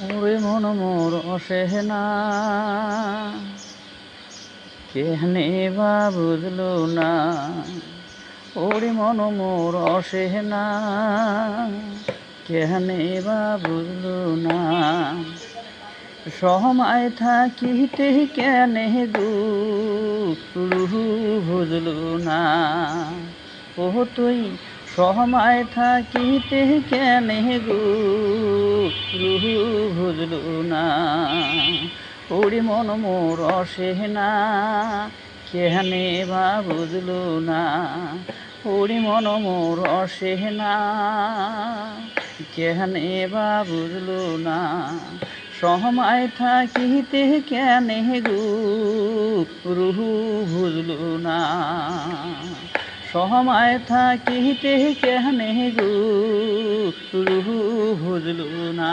ওরে মন মোর অসেহনা কেহনে বা বুঝলো না। ওরে মন মোর অসেহনা কেহনে বা বুঝলো না। সময় থাকিতে কেনে রুহু বুঝলো না। ও তুই সময় থাকিতে কেনে রুহু বুঝলো না। ওরে মন মোর অসেহনা কেহনে বা বুঝলো না। ওরে মন মোর অসেহনা কেহনে বা বুঝলো না। সময় থাকিতে কেনে রুহু বুঝলো না। সময় থাকিতে কেনে রুহু বুঝলো না।